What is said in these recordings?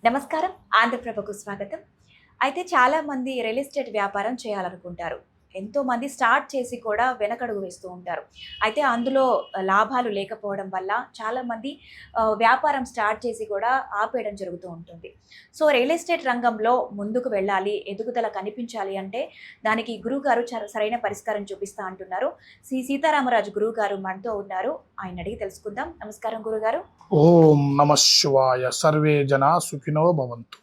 నమస్కారం. ఆంధ్రప్రభకు స్వాగతం. అయితే చాలామంది రియల్ ఎస్టేట్ వ్యాపారం చేయాలనుకుంటారు. ఎంతోమంది స్టార్ట్ చేసి కూడా వెనకడుగు వేస్తూ ఉంటారు. అయితే అందులో లాభాలు లేకపోవడం వల్ల చాలామంది వ్యాపారం స్టార్ట్ చేసి కూడా ఆపేయడం జరుగుతూ ఉంటుంది. సో రియల్ ఎస్టేట్ రంగంలో ముందుకు వెళ్ళాలి, ఎదుగుదల కనిపించాలి అంటే దానికి గురువుగారు సరైన పరిష్కారం చూపిస్తా అంటున్నారు. శ్రీ సీతారామరాజు గురువుగారు మనతో ఉన్నారు. ఆయన అడిగి తెలుసుకుందాం. నమస్కారం గురుగారు. ఓం నమ శివాయ. సర్వే జనా సుఖినో భవంతు.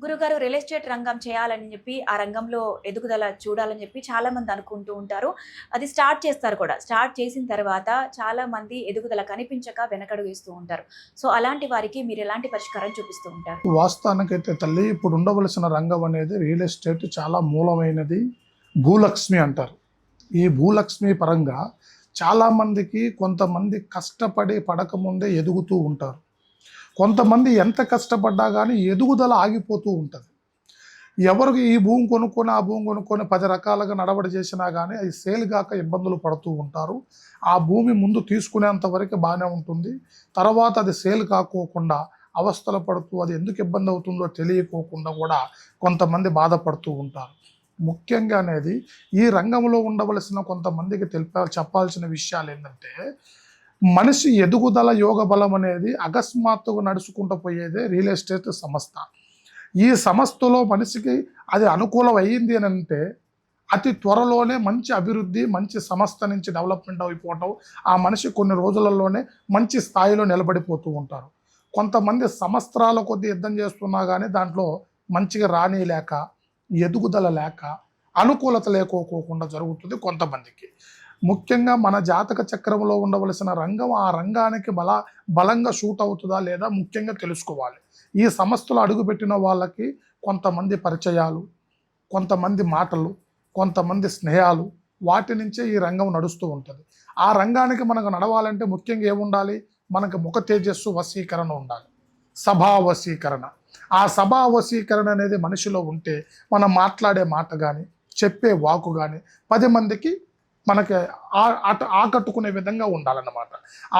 గురుగారు, రియల్ ఎస్టేట్ రంగం చేయాలని చెప్పి ఆ రంగంలో ఎదుగుదల చూడాలని చెప్పి చాలా మంది అనుకుంటూ ఉంటారు. అది స్టార్ట్ చేస్తారు కూడా. స్టార్ట్ చేసిన తర్వాత చాలా మంది ఎదుగుదల కనిపించక వెనకడుగు వేస్తూ ఉంటారు. సో అలాంటి వారికి మీరు ఎలాంటి పరిష్కారం చూపిస్తూ ఉంటారు? వాస్తవానికైతే తల్లి, ఇప్పుడు ఉండవలసిన రంగం అనేది రియల్ ఎస్టేట్ చాలా మూలమైనది. భూలక్ష్మి అంటారు. ఈ భూలక్ష్మి పరంగా చాలామందికి కొంతమంది కష్టపడి పడకముందే ఎదుగుతూ ఉంటారు. కొంతమంది ఎంత కష్టపడ్డా కానీ ఎదుగుదల ఆగిపోతూ ఉంటుంది. ఎవరికి ఈ భూమి కొనుక్కొని ఆ భూమి కొనుక్కొని 10 రకాలుగా నడవడి చేసినా కానీ అది సేల్ కాక ఇబ్బందులు పడుతూ ఉంటారు. ఆ భూమి ముందు తీసుకునేంత వరకు బాగానే ఉంటుంది. తర్వాత అది సేల్ కాకోకుండా అవస్థలు పడుతూ అది ఎందుకు ఇబ్బంది అవుతుందో తెలియకోకుండా కూడా కొంతమంది బాధపడుతూ ఉంటారు. ముఖ్యంగా అనేది ఈ రంగంలో ఉండవలసిన కొంతమందికి చెప్పాల్సిన విషయాలు ఏంటంటే, మనిషి ఎదుగుదల యోగ బలం అనేది అకస్మాత్తుగా నడుచుకుంటూ పోయేదే రియల్ ఎస్టేట్ సంస్థ. ఈ సంస్థలో మనిషికి అది అనుకూలం అయ్యింది అని అంటే అతి త్వరలోనే మంచి అభివృద్ధి, మంచి సంస్థ నుంచి డెవలప్మెంట్ అయిపోవటం, ఆ మనిషి కొన్ని రోజులలోనే మంచి స్థాయిలో నిలబడిపోతూ ఉంటారు. కొంతమంది సంవత్సరాల కొద్ది యుద్ధం చేస్తున్నా కానీ దాంట్లో మంచిగా రానిలేక, ఎదుగుదల లేక, అనుకూలత లేకోకుండా జరుగుతుంది కొంతమందికి. ముఖ్యంగా మన జాతక చక్రంలో ఉండవలసిన రంగం ఆ రంగానికి బలంగా షూట్ అవుతుందా లేదా ముఖ్యంగా తెలుసుకోవాలి. ఈ సంస్థలు అడుగుపెట్టిన వాళ్ళకి కొంతమంది పరిచయాలు, కొంతమంది మాటలు, కొంతమంది స్నేహాలు, వాటి నుంచే ఈ రంగం నడుస్తూ ఉంటుంది. ఆ రంగానికి మనకు నడవాలంటే ముఖ్యంగా ఏముండాలి? మనకు ముఖ తేజస్సు వశీకరణ ఉండాలి, సభా వశీకరణ. ఆ సభా వశీకరణ అనేది మనిషిలో ఉంటే మనం మాట్లాడే మాట కానీ, చెప్పే వాకు కానీ 10 మందికి మనకి ఆకట్టుకునే విధంగా ఉండాలన్నమాట.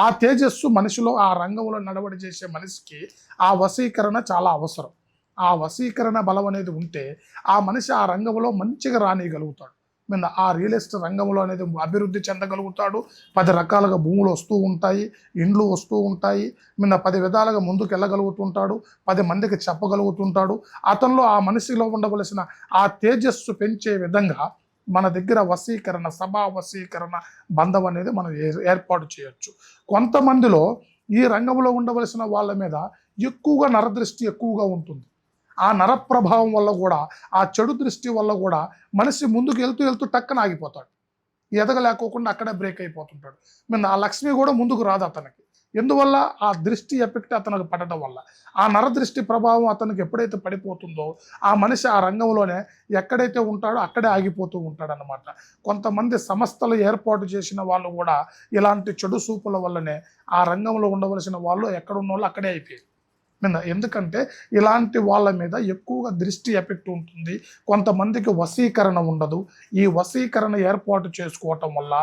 ఆ తేజస్సు మనిషిలో, ఆ రంగంలో నడవడి చేసే మనిషికి ఆ వశీకరణ చాలా అవసరం. ఆ వశీకరణ బలం అనేది ఉంటే ఆ మనిషి ఆ రంగంలో మంచిగా రానియగలుగుతాడు. ఆ రియల్ ఎస్టేట్ రంగంలో అనేది అభివృద్ధి చెందగలుగుతాడు. 10 రకాలుగా భూములు వస్తూ ఉంటాయి, ఇండ్లు వస్తూ ఉంటాయి. 10 విధాలుగా ముందుకు వెళ్ళగలుగుతుంటాడు, 10 మందికి చెప్పగలుగుతుంటాడు. అతనిలో ఆ మనిషిలో ఉండవలసిన ఆ తేజస్సు పెంచే విధంగా మన దగ్గర వశీకరణ, సభా వశీకరణ బంధం అనేది మనం ఏర్పాటు చేయొచ్చు. కొంతమందిలో ఈ రంగంలో ఉండవలసిన వాళ్ళ మీద ఎక్కువగా నరదృష్టి ఎక్కువగా ఉంటుంది. ఆ నర ప్రభావం వల్ల కూడా, ఆ చెడు దృష్టి వల్ల కూడా మనిషి ముందుకు వెళ్తూ టక్కన ఆగిపోతాడు. ఎదగలేకోకుండా అక్కడే బ్రేక్ అయిపోతుంటాడు. ఆ లక్ష్మి కూడా ముందుకు రాదు అతనికి. ఎందువల్ల? ఆ దృష్టి ఎఫెక్ట్ అతనికి పడటం వల్ల. ఆ నరదృష్టి ప్రభావం అతనికి ఎప్పుడైతే పడిపోతుందో ఆ మనిషి ఆ రంగంలోనే ఎక్కడైతే ఉంటాడో అక్కడే ఆగిపోతూ ఉంటాడనమాట. కొంతమంది సంస్థలు ఏర్పాటు చేసిన వాళ్ళు కూడా ఇలాంటి చెడు సూపుల వల్లనే ఆ రంగంలో ఉండవలసిన వాళ్ళు ఎక్కడున్న వాళ్ళు అక్కడే అయిపోయారు. ఎందుకంటే ఇలాంటి వాళ్ళ మీద ఎక్కువగా దృష్టి ఎఫెక్ట్ ఉంటుంది. కొంతమందికి వశీకరణ ఉండదు. ఈ వశీకరణ ఏర్పాటు చేసుకోవటం వల్ల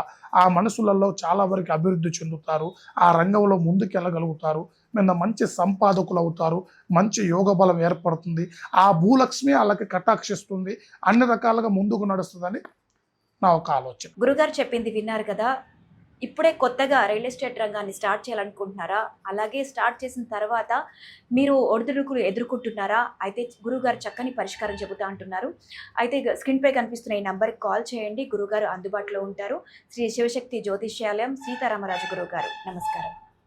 ఆ మనుషులలో చాలా వరకు అభివృద్ధి చెందుతారు. ఆ రంగంలో ముందుకు వెళ్ళగలుగుతారు. మంచి సంపాదకులు అవుతారు. మంచి యోగ బలం ఏర్పడుతుంది. ఆ భూలక్ష్మి వాళ్ళకి కటాక్షిస్తుంది. అన్ని రకాలుగా ముందుకు నడుస్తుందని నా ఒక ఆలోచన. గురుగారు చెప్పింది విన్నారు కదా. ఇప్పుడే కొత్తగా రియల్ ఎస్టేట్ రంగాన్ని స్టార్ట్ చేయాలనుకుంటున్నారా? అలాగే స్టార్ట్ చేసిన తర్వాత మీరు ఒడిదుడుకులు ఎదుర్కొంటున్నారా? అయితే గురువుగారు చక్కని పరిష్కారం చెబుతా అంటున్నారు. అయితే స్క్రీన్పై కనిపిస్తున్న ఈ నంబర్కి కాల్ చేయండి. గురువుగారు అందుబాటులో ఉంటారు. శ్రీ శివశక్తి జ్యోతిష్యాలయం, సీతారామరాజు గురువుగారు. నమస్కారం.